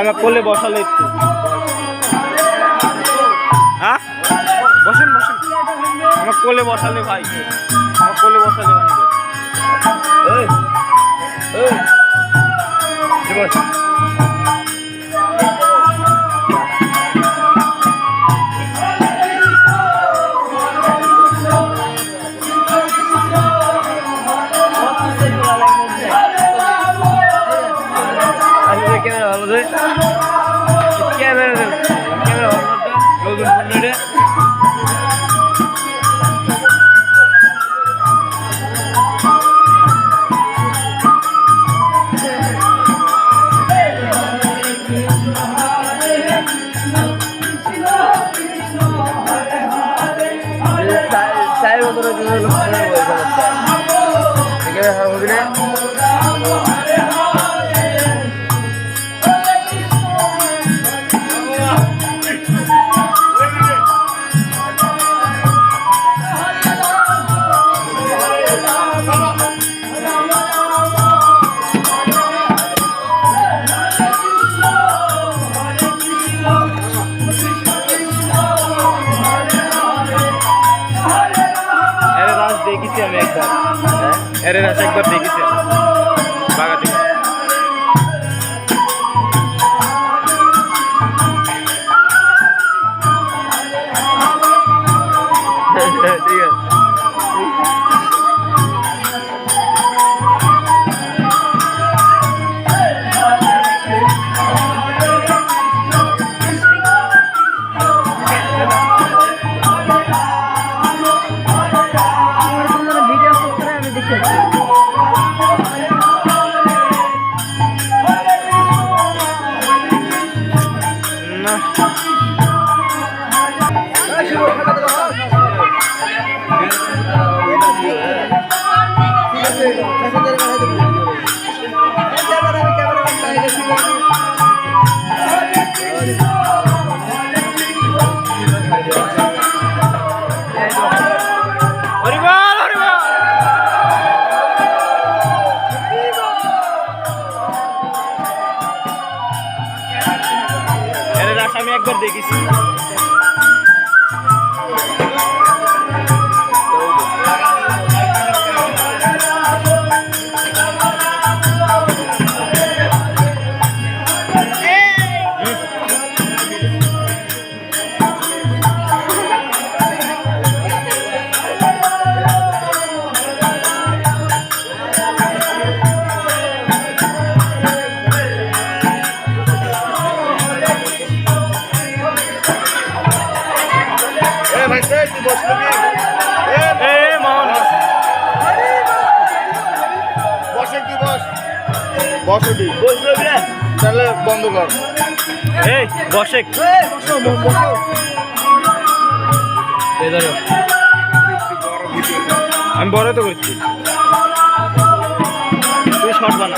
আমার কোলে বসালে একটু, হ্যাঁ বসেন বসেন, আমার কোলে বসালে ভাই, আমার কোলে বসালে ভাই। দেখেছি আমি একবার, এর একবার দেখেছি বাগাতে। ঠিক আছে। আমি একবার দেখেছি। তাহলে বন্ধ কর, এই বসে আমি বড় তো করছি, তুই শর্ট বানা।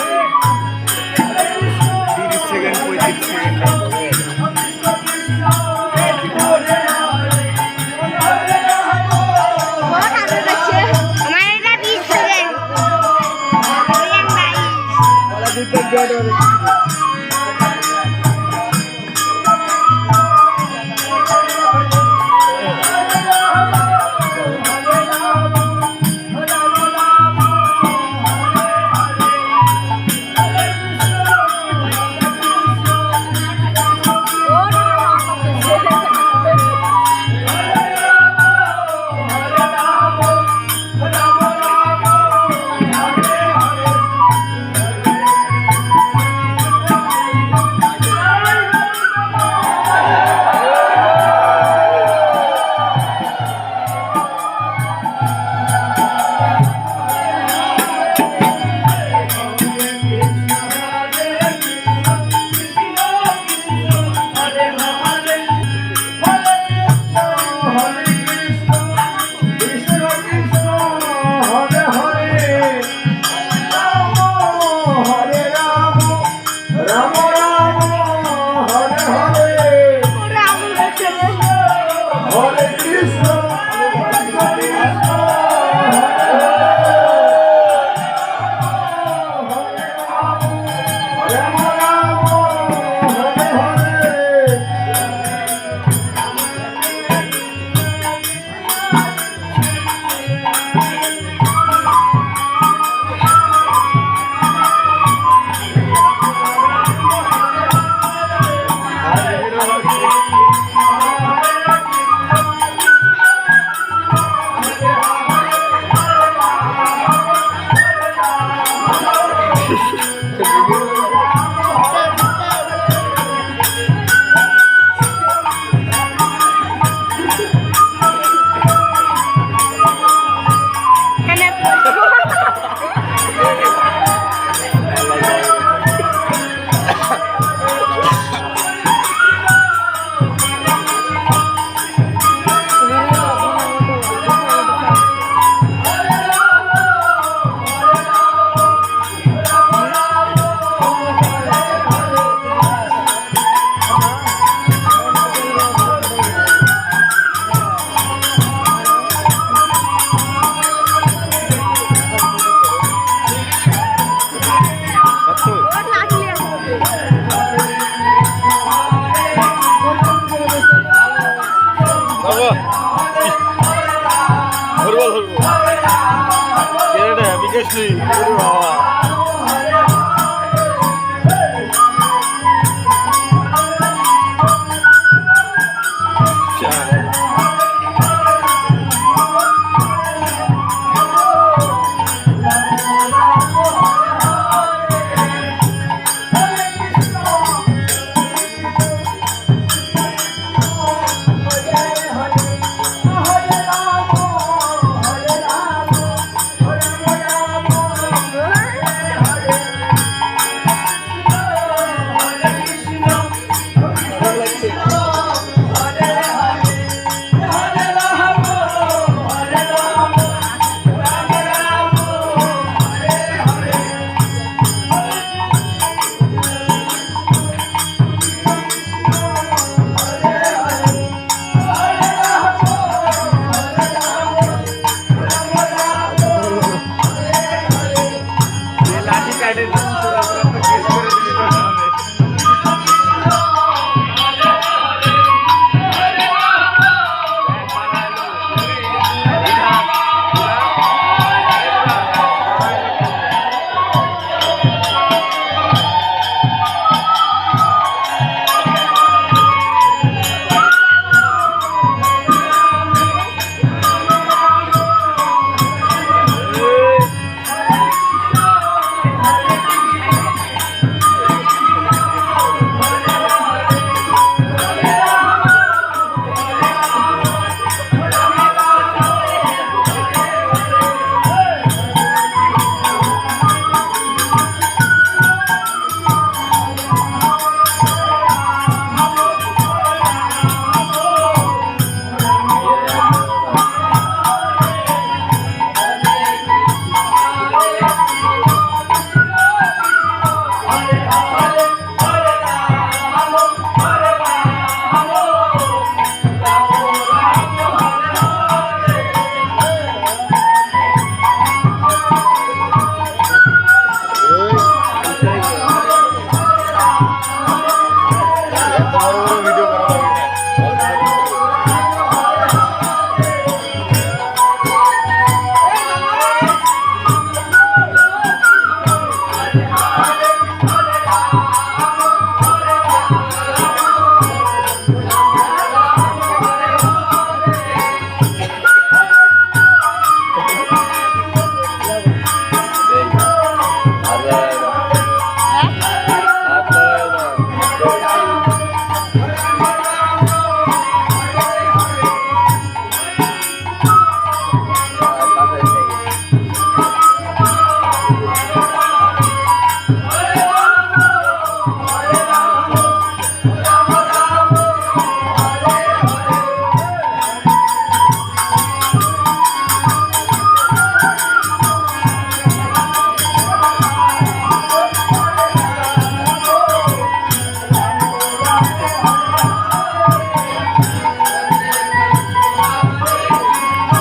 বড় বড় ভিডিও করা যাবে না।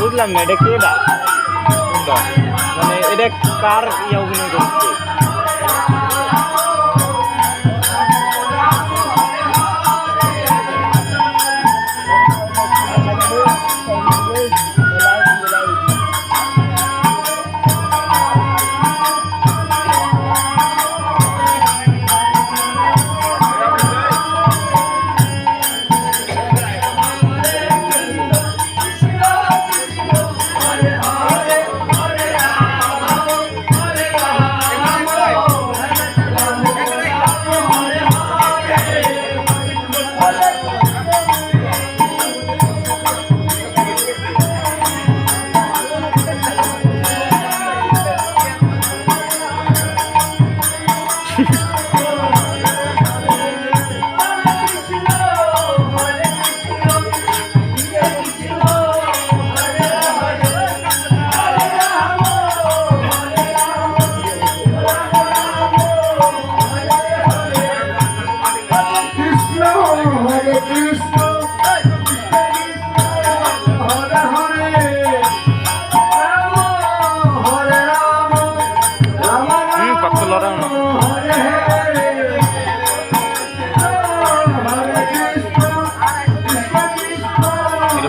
বুঝলাম না এটা কে দা মানে এটা কার ইয়া অভিনয় করছে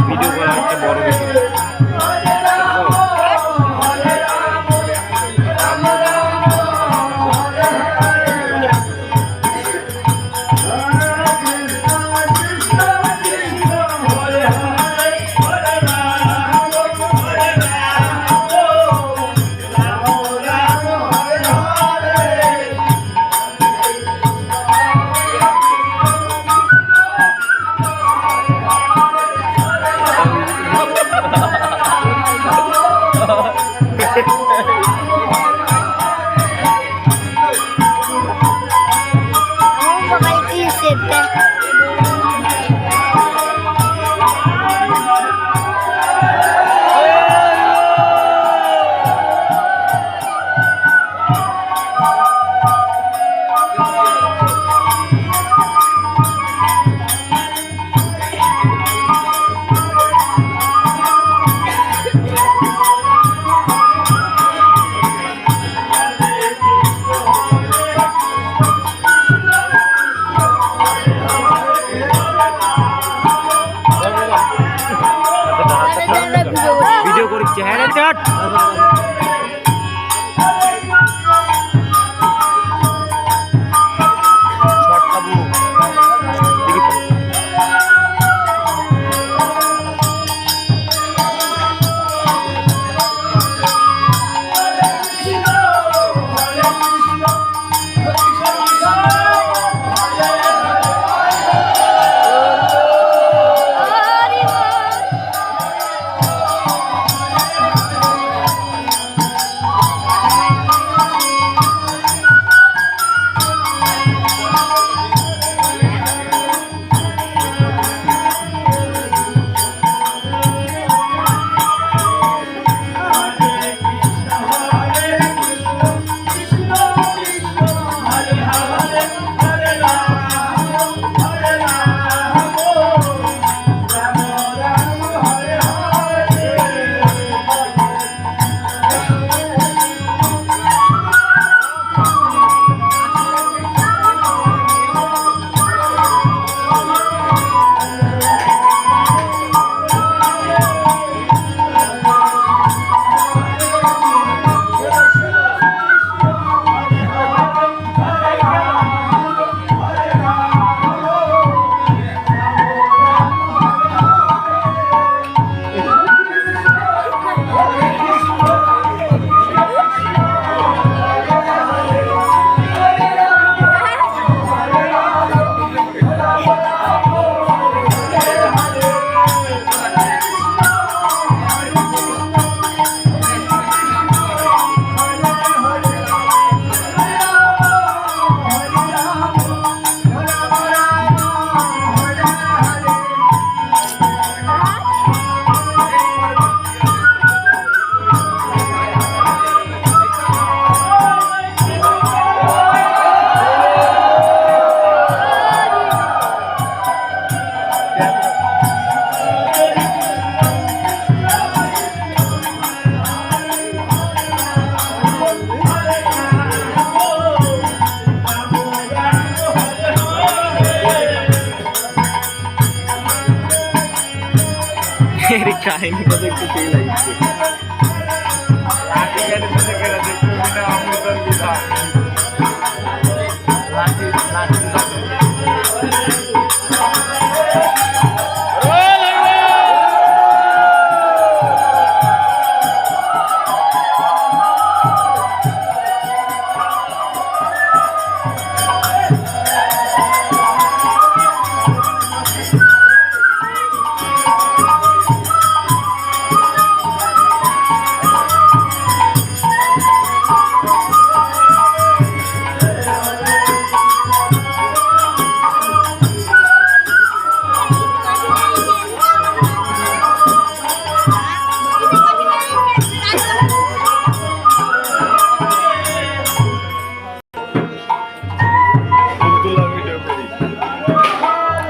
ভিডিও করা হচ্ছে বড় ভিডিও কাহিনীটা দেখতে সেই লাগছে।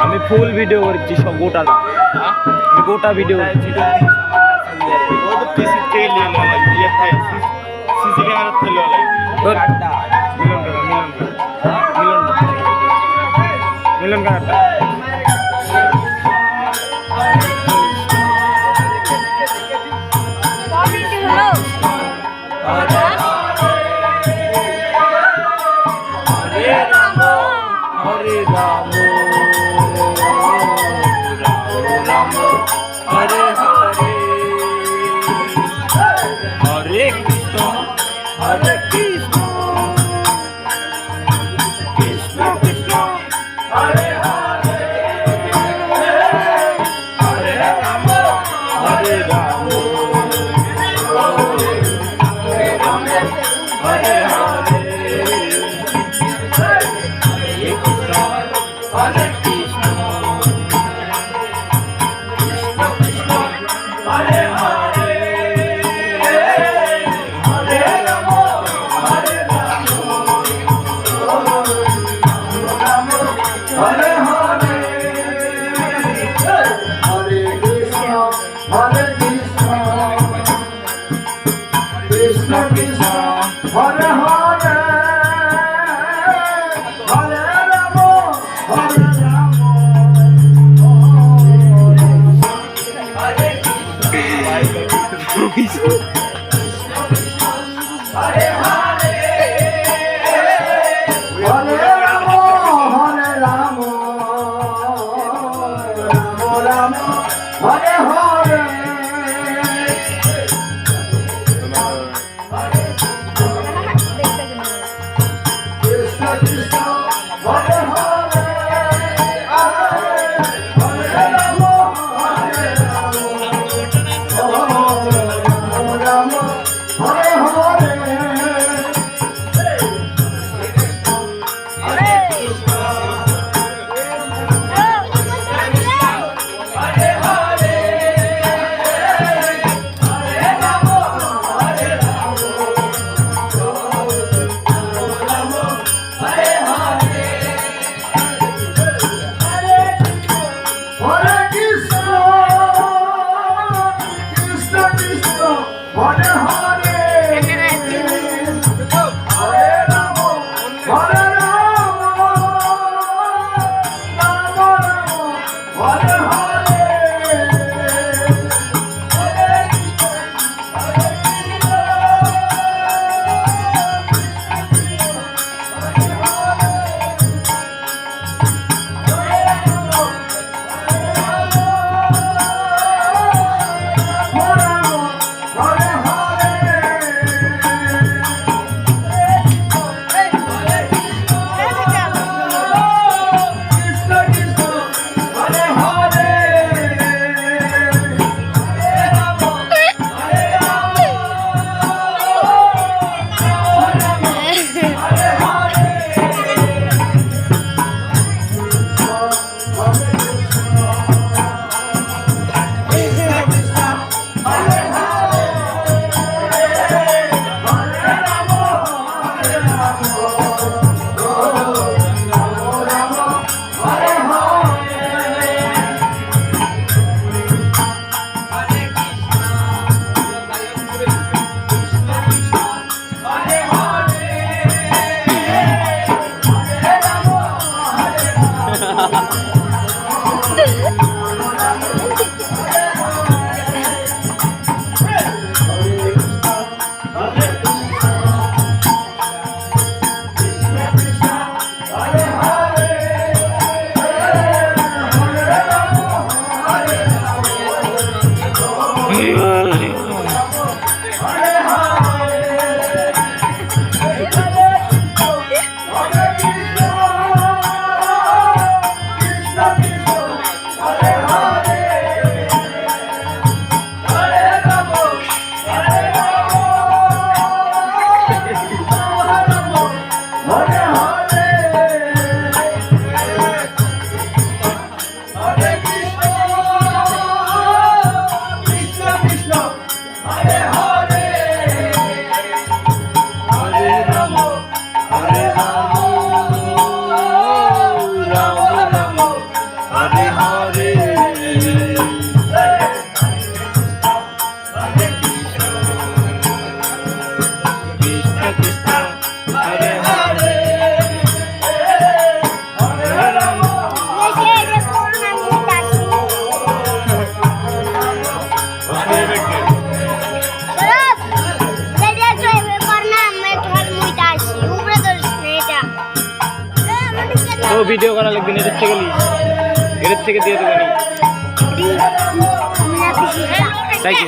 আমি ফুল ভিডিও করছি, সব গোটা না, আমি গোটা ভিডিও सीसी कैमरा थेलो মিলন কাটা হরে রাম রাম হরে হরে, হরে কৃষ্ণ হরে কৃষ্ণ, কৃষ্ণ কৃষ্ণ হরে হরে, হরে রাম হরে রাম হরে রাম হরে হরে, হরে কৃষ্ণ ও ভিডিও করা লাগবে না, এর থেকে দিয়ে দেবেন তাই কি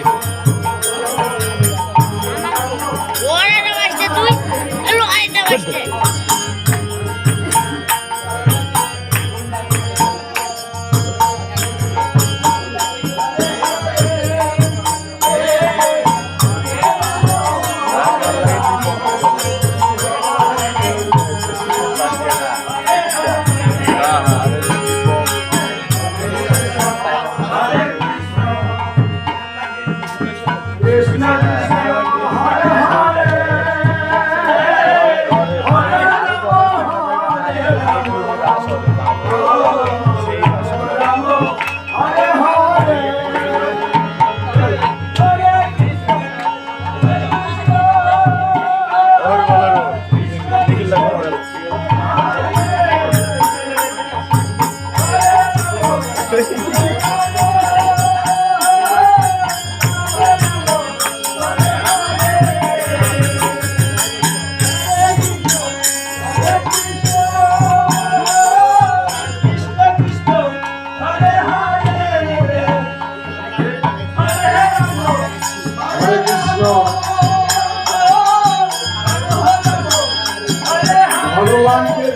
ভগবানকে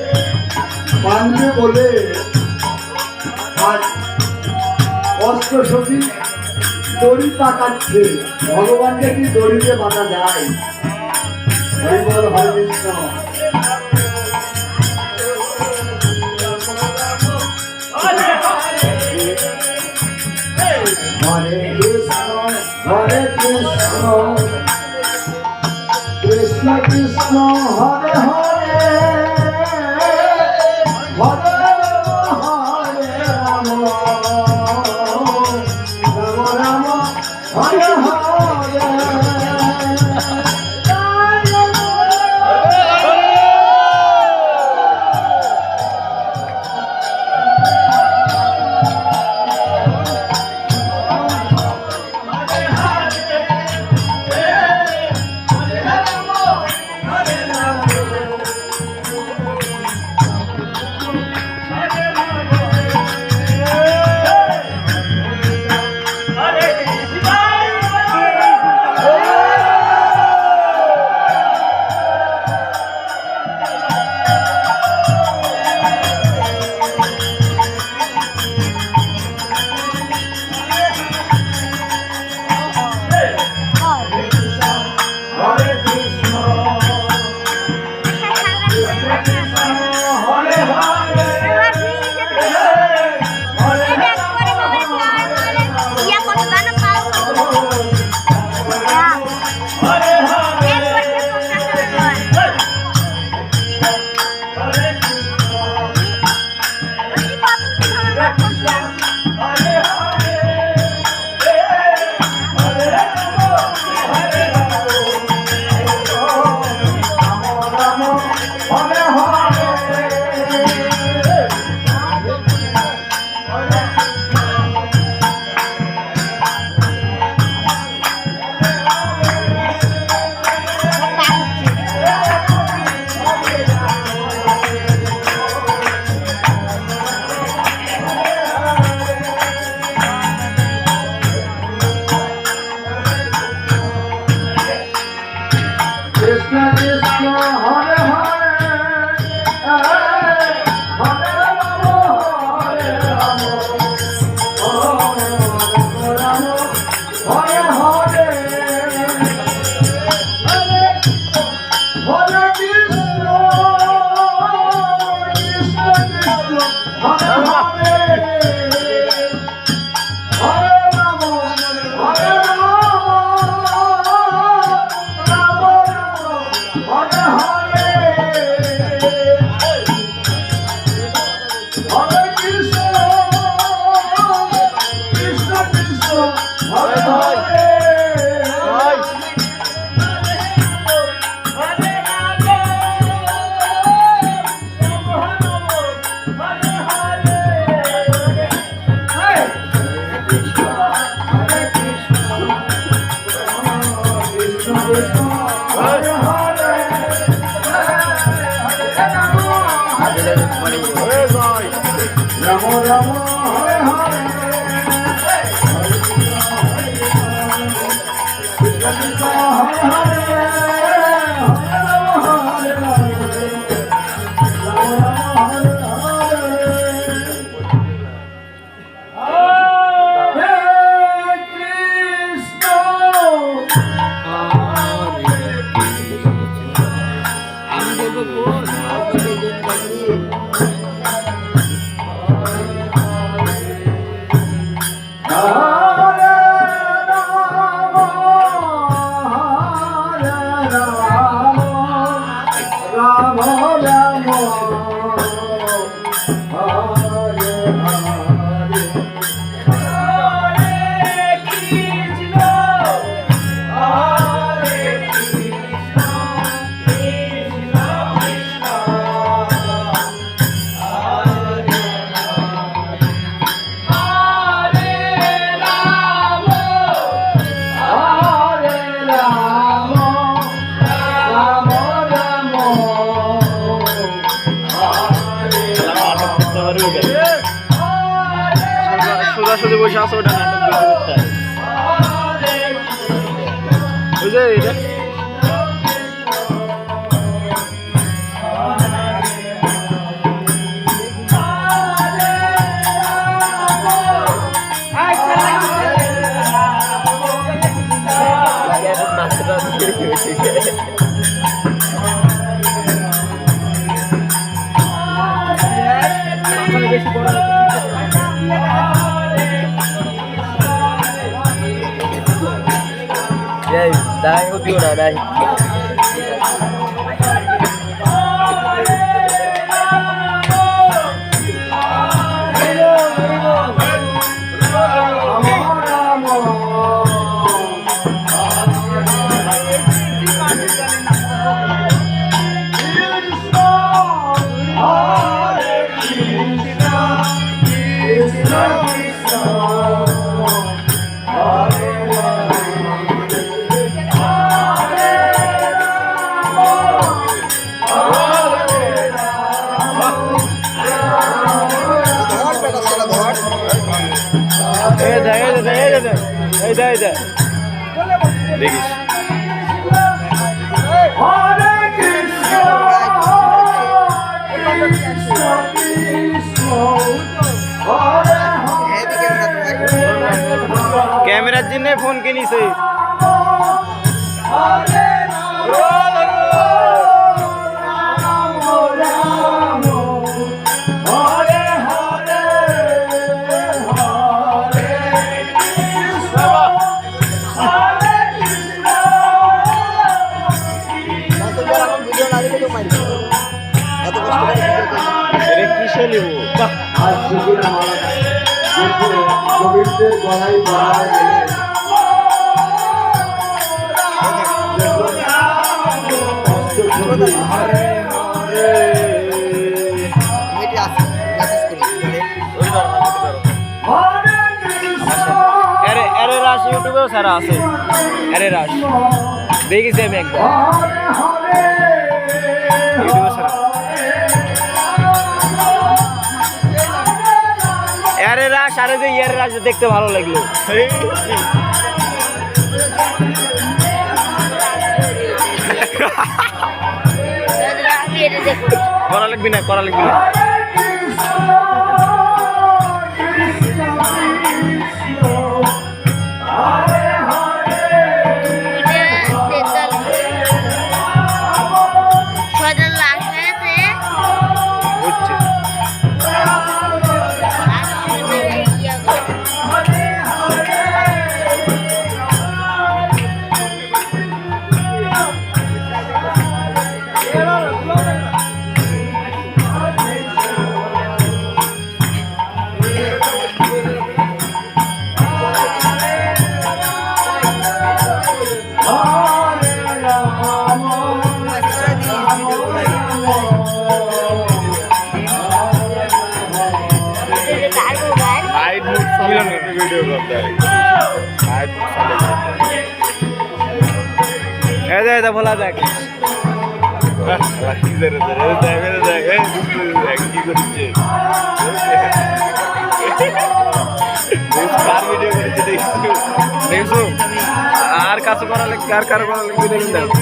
মানবে বলে আজ অষ্টসখী দড়ি পাকাচ্ছে। ভগবানকে কি দড়িতে বাঁধা যায়? হরি বল হরে কৃষ্ণ। হরে কৃষ্ণ হরে কৃষ্ণ কৃষ্ণ কৃষ্ণ হরে হরে হরে রাম হরে রাম রাম রাম হরে হরে। রাম রাম হরে হরে কৃষ্ণ হরে হরে সোজাসুজি বসে আসো, ওটা নাটক করতে ওই যে এটা Dai, udah udah dai. দেখিস ক্যামেরার জন্য ফোন কিনিছে। কিসে নিব আর শিবিরা মালা গোবিন্দের গলায় পড়া গেলে এরে রাশ ইউটিউবেও সারা আছে। এরে রাশ দেখিস আমি একবার ইউটিউবে সারা। এরে রাশ আরে যে এর রাশ দেখতে ভালো লাগলো। করা লাগবি না, করা লাগবি না। वीडियो करता है ऐसा ऐसा भला जाके দেখছো আর কাছে করা লাগবে আর কারো করা লাগবে দেখুন দেখো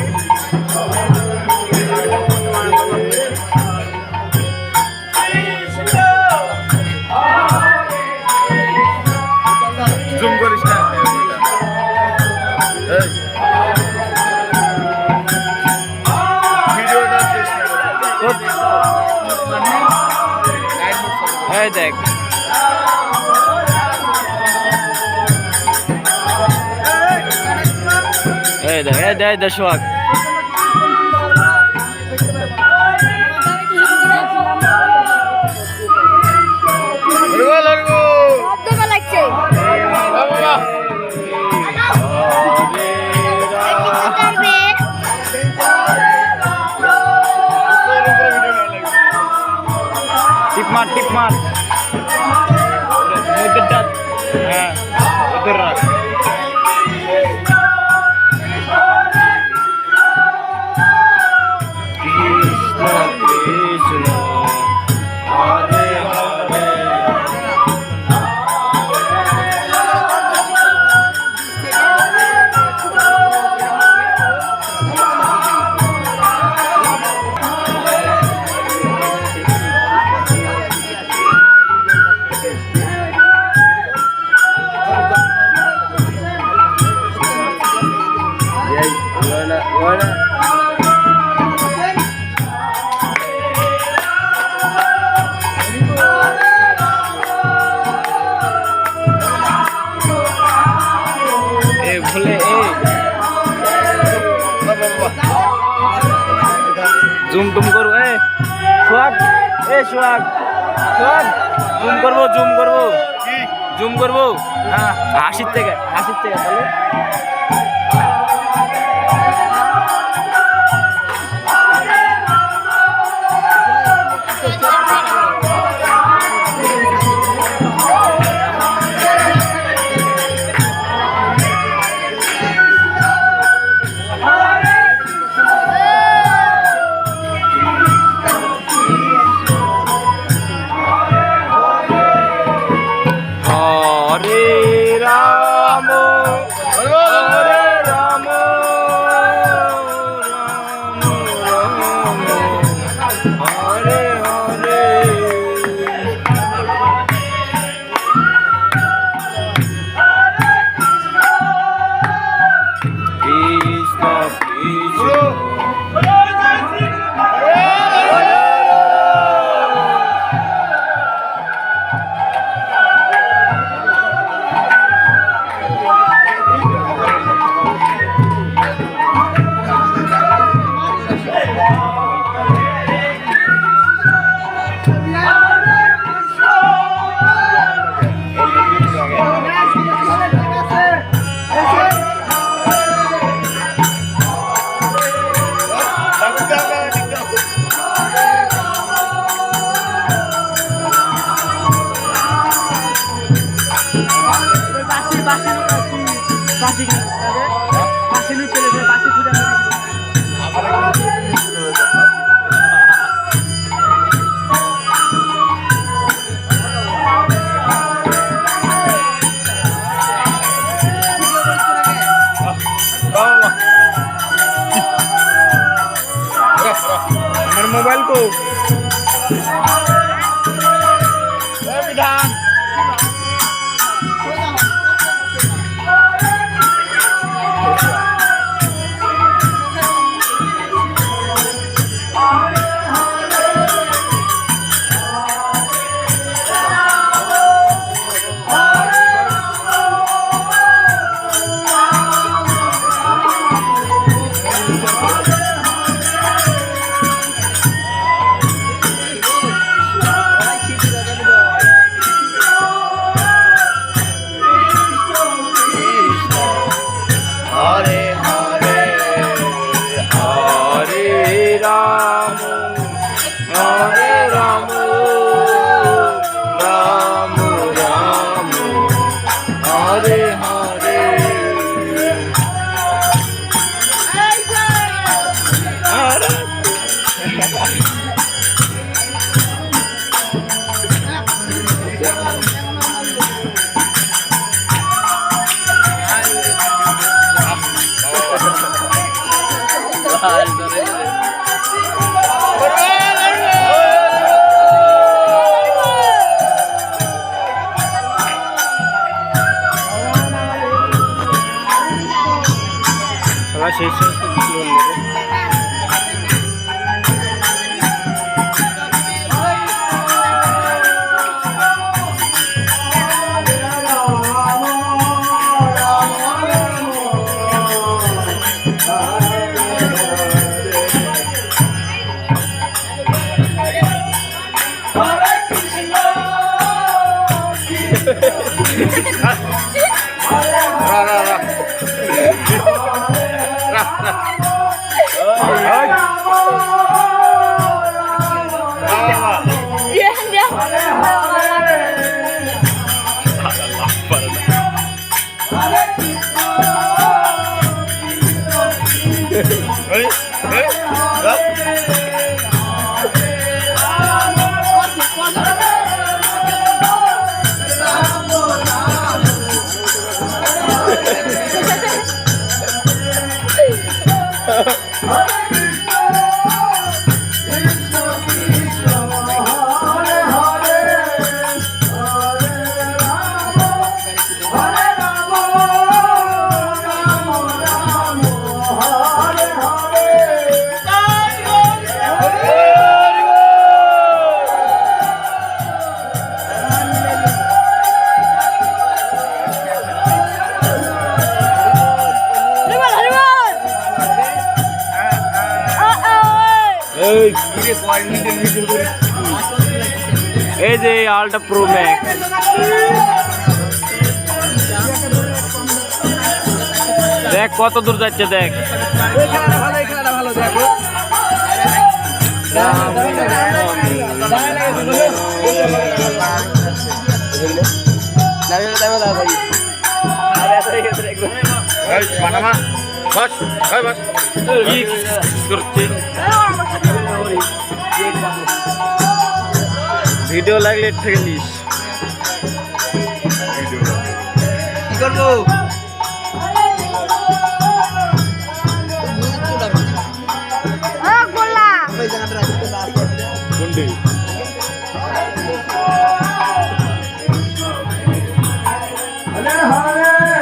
জুম করিস না এই দেখ এই দেখ সোহাগ টিপ মার মধ্যেটা হ্যাঁ ওদের রাখ জুম টুম করবো সোহাগ সোহাগ জুম করবো হ্যাঁ হাসির থেকে তাহলে मोबाइल को विधान শেষ শেষ এই যে আলট্রা প্রো ম্যাক্স দেখ কত দূর যাচ্ছে দেখ কি করছে ভিডিও লাগলে এর থেকে নিস কি করবো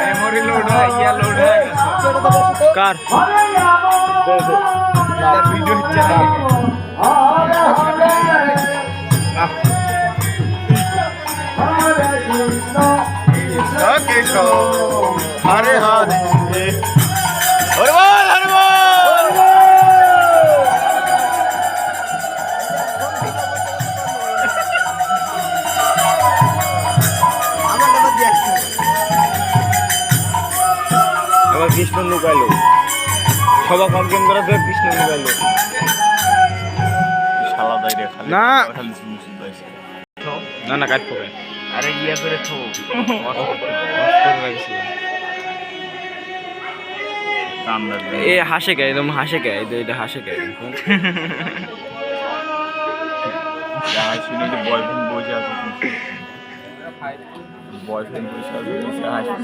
মেমোরি লোড হয়ে গিয়া লোড হয়ে গেছে কার ভিডিও হচ্ছে না हरे हरे এবার কৃষ্ণ লুকাইলো সবাই ফাংশন করাতে কৃষ্ণ লুকাইলো না না না কাট পড়ে আরে ইয়া করে তো এ হাসে কে একদম হাসে কে এটা হাসে কে বয়ফ্রেন্ড বসে আছে বয়ফ্রেন্ড বসে আছে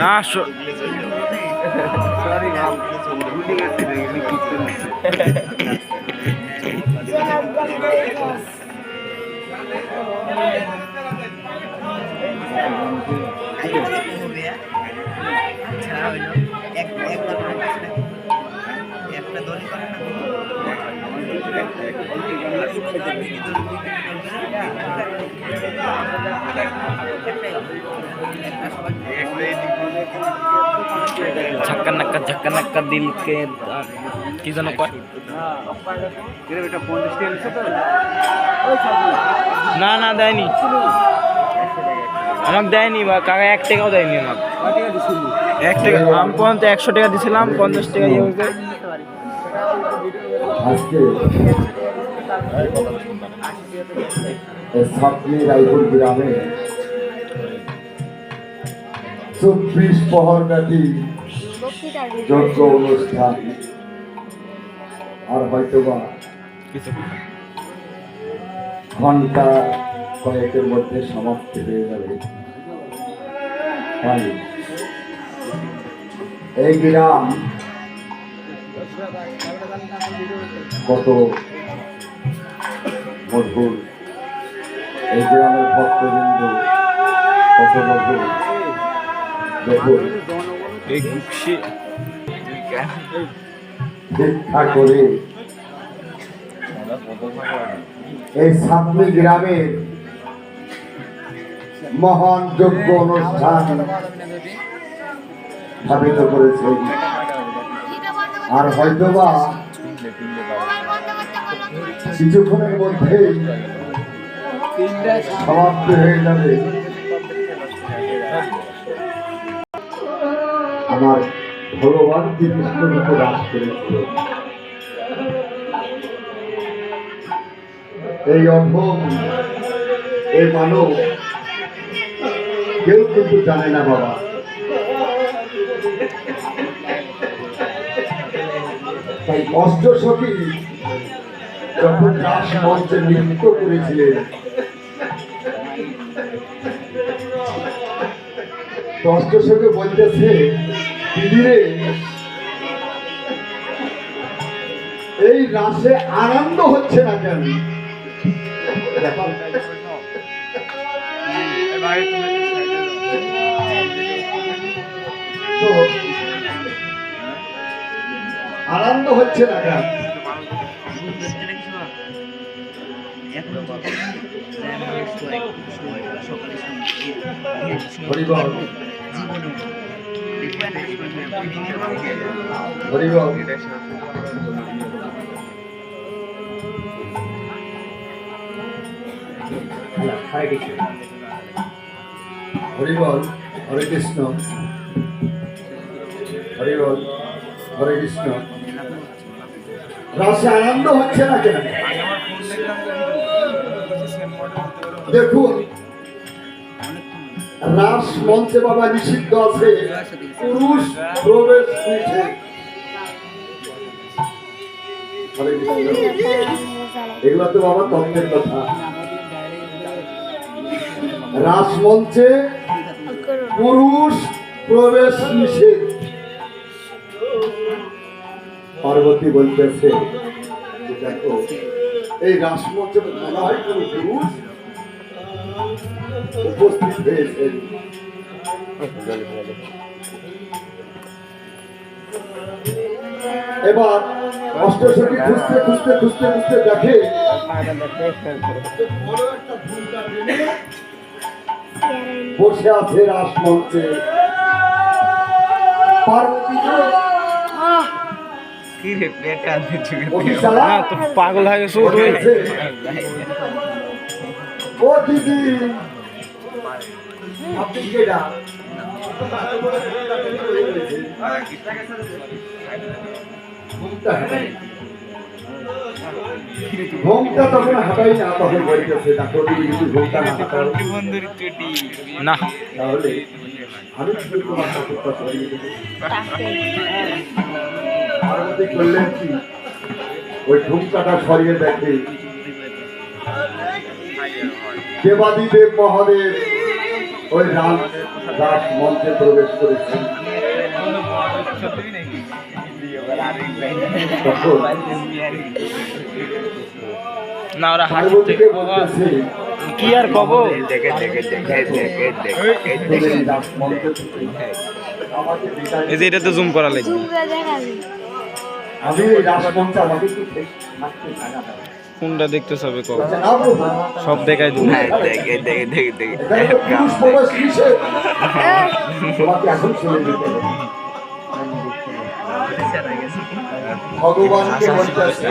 না झक्का नक्का दिल के কি জানো কয় না না দেয়নি আমাকে দেয়নি বা কাকা 1 টাকাও দেয়নি আমাকে 1 টাকা আমি পর্যন্ত 100 টাকা দিছিলাম 50 টাকা ইয়ে হয়েছে আজকে সাতনি রায়পুর গ্রামে 24 প্রহর ব্যাপী যজ্ঞ অনুষ্ঠান আর হয়তোবা ঘন্টা কয়েকের মধ্যে সমাপ্তি হয়ে যাবে। তাই এই গ্রাম কত মধুর এই গ্রামের ভক্তবৃন্দ, কত মধুর দেখুন। এই গুপসি ভিক্ষা করে এই সাতমি গ্রামের মহান যজ্ঞ অনুষ্ঠান স্থাপিত করেছে। আর হয়তোবা কিছুক্ষণের মধ্যেই সমাপ্ত হয়ে যাবে। আমার ভগবান শ্রীকৃষ্ণের উপর রাস করেছিল। এই অধম এই মানব কেউ কিন্তু জানে না বাবা। তাই অষ্টসখী যখন রাস মঞ্চে নৃত্য করেছিলেন, অষ্টসখী বলতেছে, দিদিরে এই রাসে আনন্দ হচ্ছে না কেন? তো আনন্দ হচ্ছে না কেন? হরিবল হরিবল হরিবল, হরে কৃষ্ণ, হরিবল, হরে কৃষ্ণ। রাসে আনন্দ হচ্ছে না কেন? দেখুন, রাস মঞ্চে বাবা নিষিদ্ধ আছে, পুরুষ প্রবেশ নিষেধ। এগুলো তো বাবা তত্ত্বের কথা। রাস মঞ্চে পুরুষ প্রবেশ নিষেধ। পার্বতী বলতেছে, দেখো এই রাস মঞ্চে মনে হয় কোন পুরুষ উপস্থিত হয়েছেন। এবার অষ্টসখী খুঁজতে খুঁজতে খুঁজতে খুঁজতে দেখে বসে আছে রাস মঞ্চে পার্বতী। না তো পাগল হয়ে গেছো তুই। ও দিদি, আপনি কেডা? ঘোমটা তখন হাঁটাই না, তখন বলতেছে দেখো দিদি যদি ঘোমটা না হাঁটাও না তাহলে আমি কি করে তোমার ঠাকুরটা সরিয়ে দেবো? পার্বতী করলেন কি, ওই ঘোমটাটা সরিয়ে দেখে দেবাদিদেব মহাদেব ওই রাস মঞ্চে প্রবেশ করেছেন। না ওরা পার্বতীকে বলতেছে, কি আর কব? রাস মঞ্চে আমাকে বিদায় এই যে এটা তো জুম করা লাগবে। আমি এই রাস মঞ্চে আমাকে একটু থাকতে চাই না। কোনটা দেখতে হবে কব? বলছে, না প্রভু, সব দেখাই দেবো। এখানে তো পুরুষ প্রবেশ নিষেধ। তোমাকে এখন ছেড়ে দিতে হবে। ভগবানকে বলতেছে,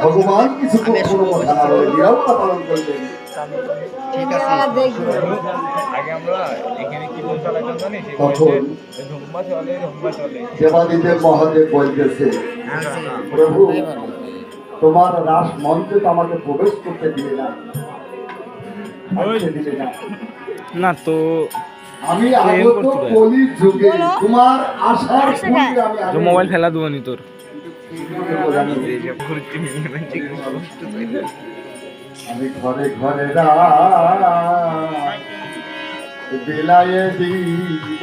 ভগবান কিছু কোনো কথা না বলে নিরাপত্তা পালন করলেন। তখন দেবাদিদেব মহাদেব বলতেছে, প্রভু তোমার রাস মঞ্চে তো আমাকে প্রবেশ করতে দিলে না, আসতে দিলে না। না তো আমি আগত কলির যুগে তোমার আশার পূর্বে আমি তো মোবাইল ফেলা দেবো নি তোর। আমি ঘরে ঘরে বিলায়ে দিব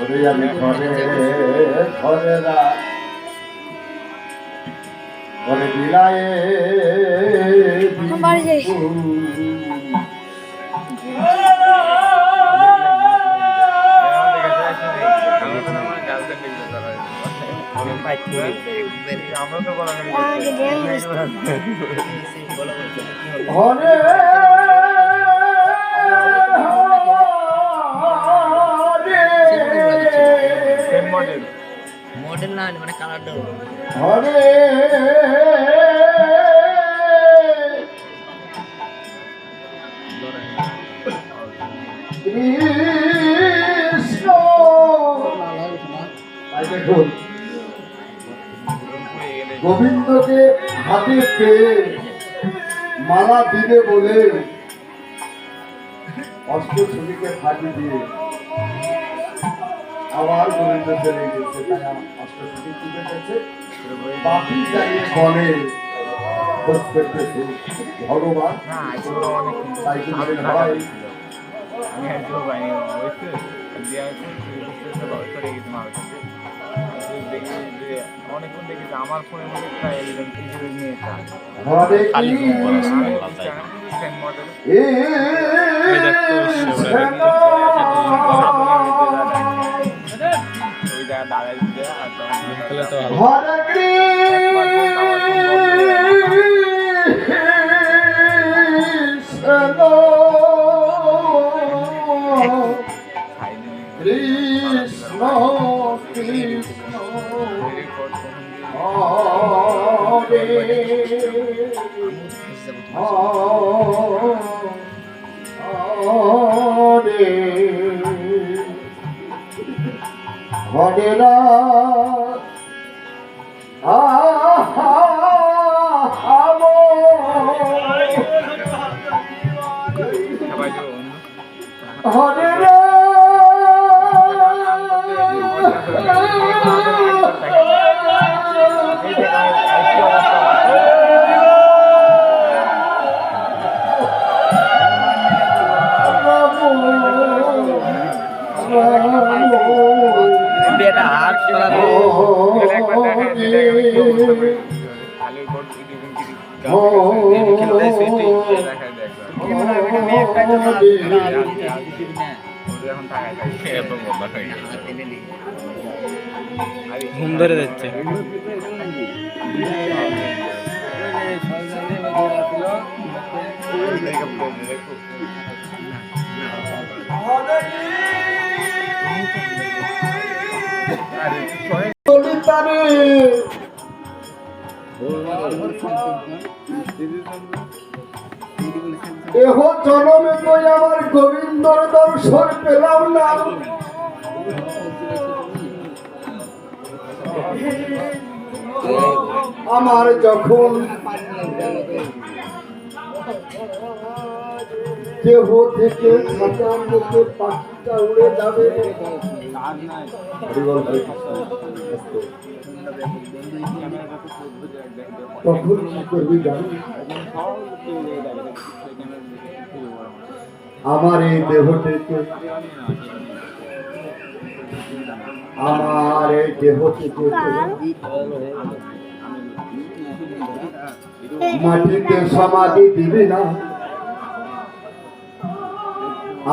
ওরে আমি ঘরে ঘরে ওরে বিলায়ে দিব ঘরে মডেল না মানে কালারটা ঘরে কৃষ্ণ দেখুন গোবিন্দকে হাতে পেয়ে মালা দিবে বলে অষ্টছবিকে ফাঁকি দিয়ে আবার গোবিন্দ চলে গেছে, তাই অষ্টছবি তুলে গেছে, বাকি দাঁড়িয়ে বলে খোঁজ করতেছে ভগবান। তাই জন্য ভাই আমি একটু বাইরে হয়েছে দিয়ে চলে গেছি মার কাছে দেখি যে অনেকক্ষণ দেখি যে আমার ফোনের মধ্যে একটা এলিভেন কিছু নিয়েছে ঘরে ওই জায়গায় দাঁড়াই দিতে আর তখন হরে কৃষ্ণ কৃষ্ণ হরে হরে হরে হরে বেটা হাত করা ঘুম ধরে যাচ্ছে। এহ জনমে কই আমার গোবিন্দর দর্শন পেলাম না, আমার যখন দেহ থেকে খাতার মধ্যে পাখিটা উড়ে যাবে তখন কি করবি জানি? আমার এই দেহটিকে মাটিতে সমাধি দিবি না,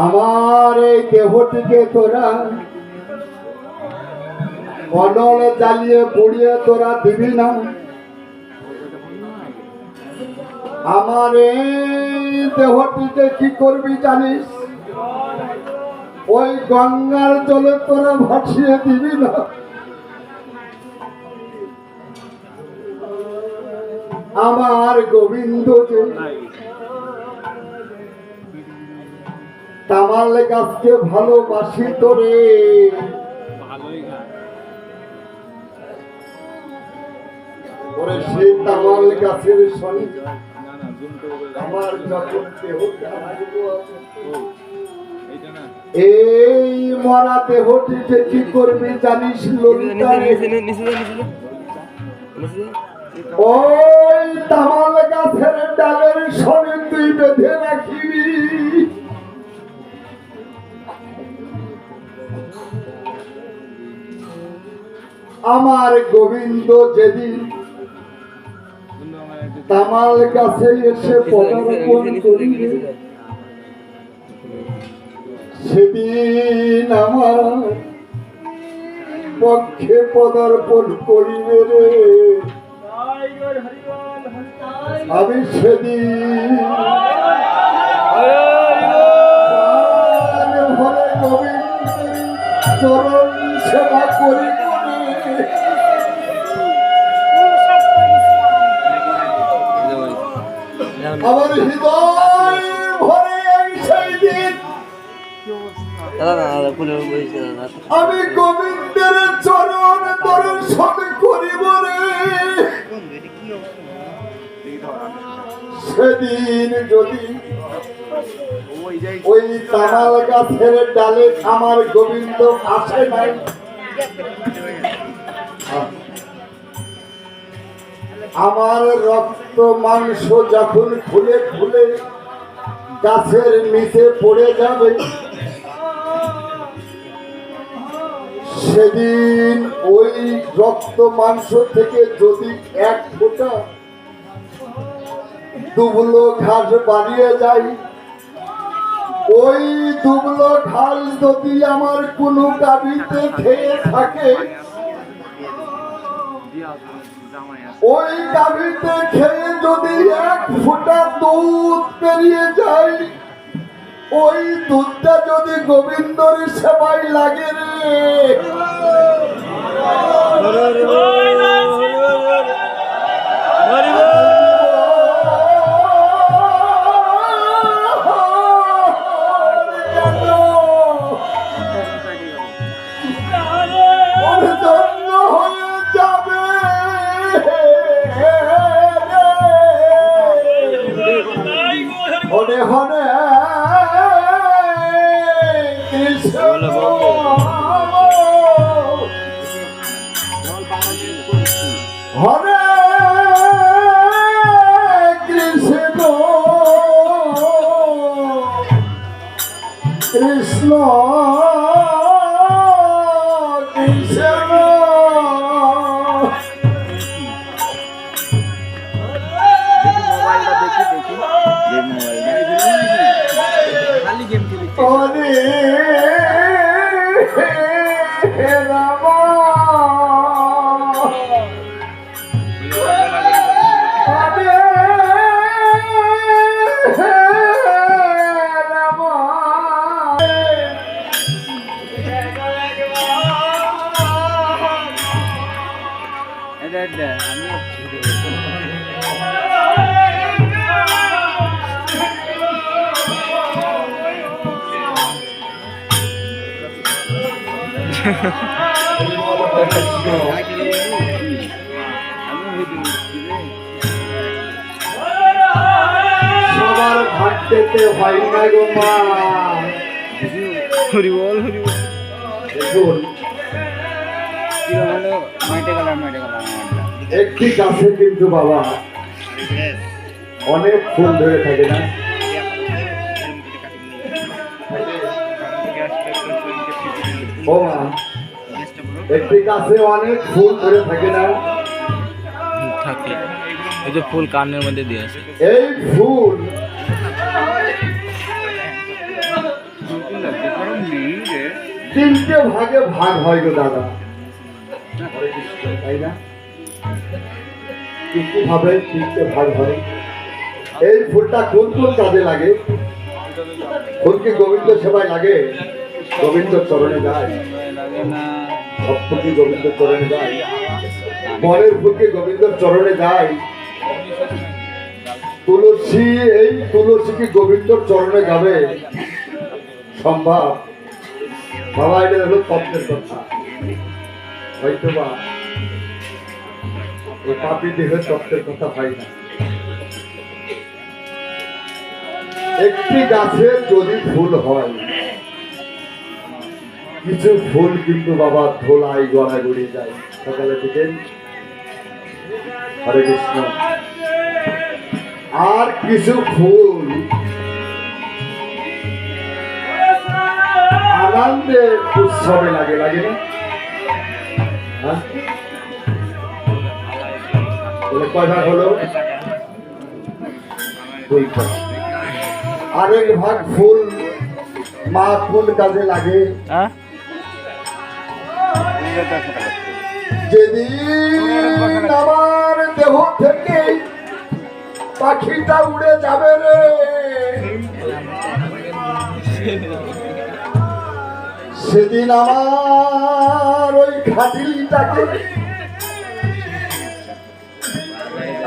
আমার এই দেহটিকে তোরা কনল জ্বালিয়ে পুড়িয়ে তোরা দিবি না, আমার এই দেহটিকে কি করবি জানিস? ওই গঙ্গার জলে তোরা ভাসিয়ে দিবি না, আমার গোবিন্দ যে তামাল গাছকে ভালোবাসি তোরে, ওরে সেই তামাল গাছের সঙ্গে আমার যখন এই মরা দেহটিকে কি করবি জানিস? ওই তামাল গাছের ডালের সনে তুই বেঁধে রাখিবি। আমার গোবিন্দ যেদিন তামাল গাছে এসে পদার্পণ করিবে, সেদিন আমার পক্ষে পদার্পণ করিবে রে। আমি সেদিন হলে গোবিন্দের চরণ সেবা করিব রে। আমার হৃদয় ভরে সেই দিন আমি গোবিন্দের চরণ দর্শন করিব রে। সেদিন যদি ওই তামাল গাছের ডালে আমার গোবিন্দ আসে নাই, আমার রক্ত মাংস যখন খুলে খুলে গাছের নিচে পড়ে যাবে, সেদিন ওই রক্ত মাংস থেকে যদি এক ফোঁটা দুবলো ঘাস বাড়িয়ে যায়, ওই দুবলো ঘাস যদি আমার কোনো গাভীতে খেয়ে থাকে, ওই গাভীতে খেয়ে যদি এক ফোঁটা দুধ বেরিয়ে যায়, ওই দুধটা যদি গোবিন্দর সেবায় লাগে রে। হনে হনে কৃষ্ণ হরে কৃষ্ণ কৃষ্ণ কৃষ্ণ। হরে রাম হরে রাম। সবার ঘাটতে হয় না গো মা। হরি বল হরি বল। দেখুন একটি গাছে কিন্তু বাবা অনেক ফুল ধরে থাকে না? ও মা, একটি গাছে অনেক ফুল ধরে থাকে না? থাকে। এই যে ফুল কানের মধ্যে দিয়ে আছে। এই ফুল তিনটে ভাগে ভাগ হয় গো দাদা, তাই না? কি ভাবে তিনটে ভাগ হয়? এই ফুলটা কোন কোন কাজে লাগে? ফুল কি গোবিন্দ সেবায় লাগে? গোবিন্দ চরণে যায়? সপ্ত কি গোবিন্দ চরণে যায়? বনের ফুল কি গোবিন্দ চরণে যায়? তুলসী, এই তুলসী কি গোবিন্দ চরণে যাবে? সম্ভব? বাবা এটা হলো তত্ত্বের কথা, হয়তো বা ওই পাপি দেহের তত্ত্বের কথা হয় না। একটি গাছের যদি ফুল হয়, কিছু ফুল কিন্তু বাবা ধোলাই গড়াগড়ি যায়। সকালে থেকে হরে কৃষ্ণ আর কিছু ফুল আনন্দে উৎসবে লাগে, লাগে না? হ্যাঁ? তাহলে কয় ভাগ হলো? 2 ভাগ। আরেক ভাগ ফুল মা কোন কাজে লাগে? হ্যাঁ যেদিন আমার দেহ থেকে পাখিটা উড়ে যাবে রে, সেদিন আমার ওই খাটিলটাকে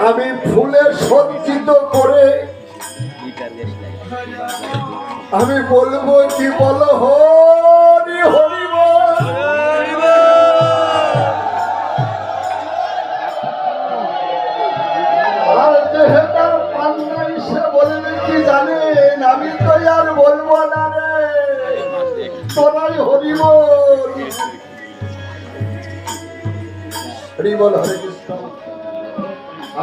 আমি ফুলে সজ্জিত করে আমি বলবো কি, বলো হরি হরি বল। আর যেহেতু পান্নাই সে বলবে কি জানেন, আমি তো আর বলবো না রে, তোরাই হরি বল। হরি বল, হরে কৃষ্ণ।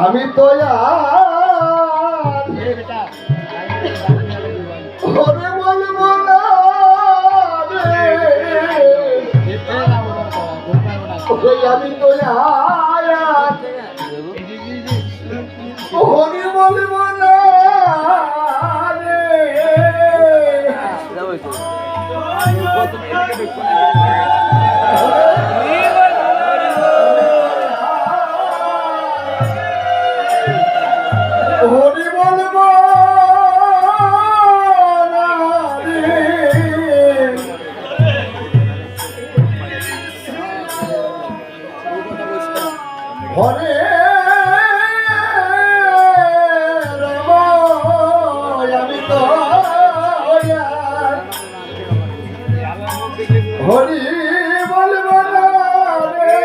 আমি তো আর হরে বলবো না রে, আমি তো আর হরি বলবো না রে। হরি বলবো না রে। হরে রাম, আমি তো হরি বলবো না রে।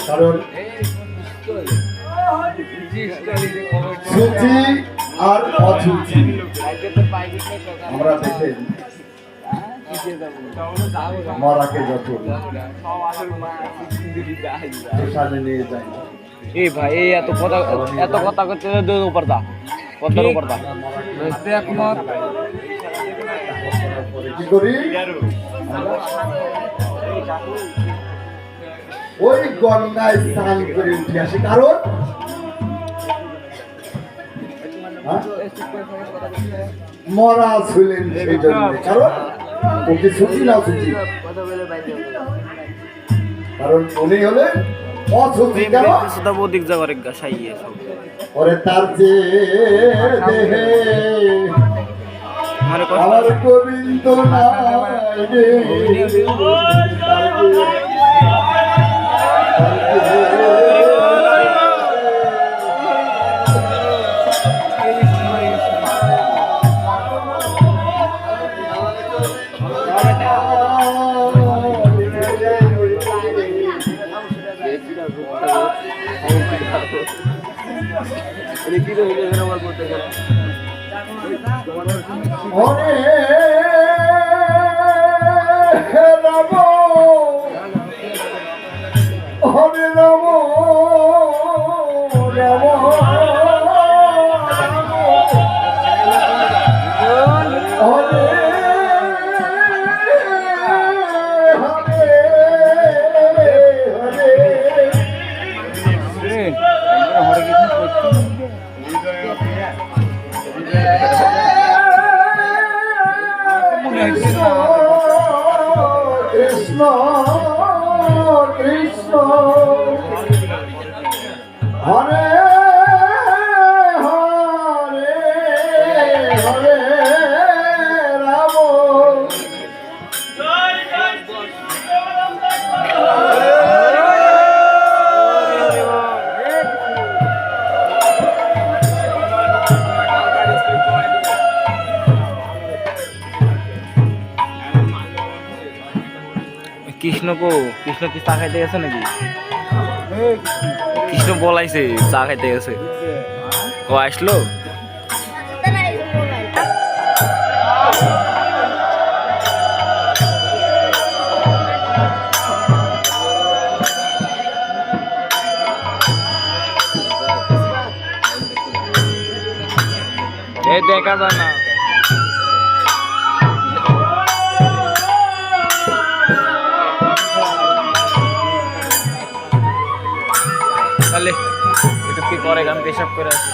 কারণ সুচি আর অসুচি আমরা দেখেন মরাকে যত শ্মশানে নিয়ে যাই। এই ভাই এই এত কথা করতে দূর উপর দা, কতর উপর দা একমত। কি করি? ওই গঙ্গায় স্নান করে উঠে আসি। কারণ মরা ছিলেন সেই জন্য। কারণ ওকে সুচি না সুচি, কারণ উনি হলেন অসুচি। কেন? দিক যাওয়ার সাইয়ে ওরে তার যে দেহে আমার গোবিন্দ নাই রে, হরে রাম, হরে রাম, রাম হরে কৃষ্ণ কৃষ্ণ হরে হরে হরে রাম। কৃষ্ণ কি চা খাইতে গেছে নাকি? কৃষ্ণ বলাইছে চা খাইতে গেছে, ও আসলো। দেখা যায় না। তাহলে এটা কি করে, আমি পেশাব করে আছি।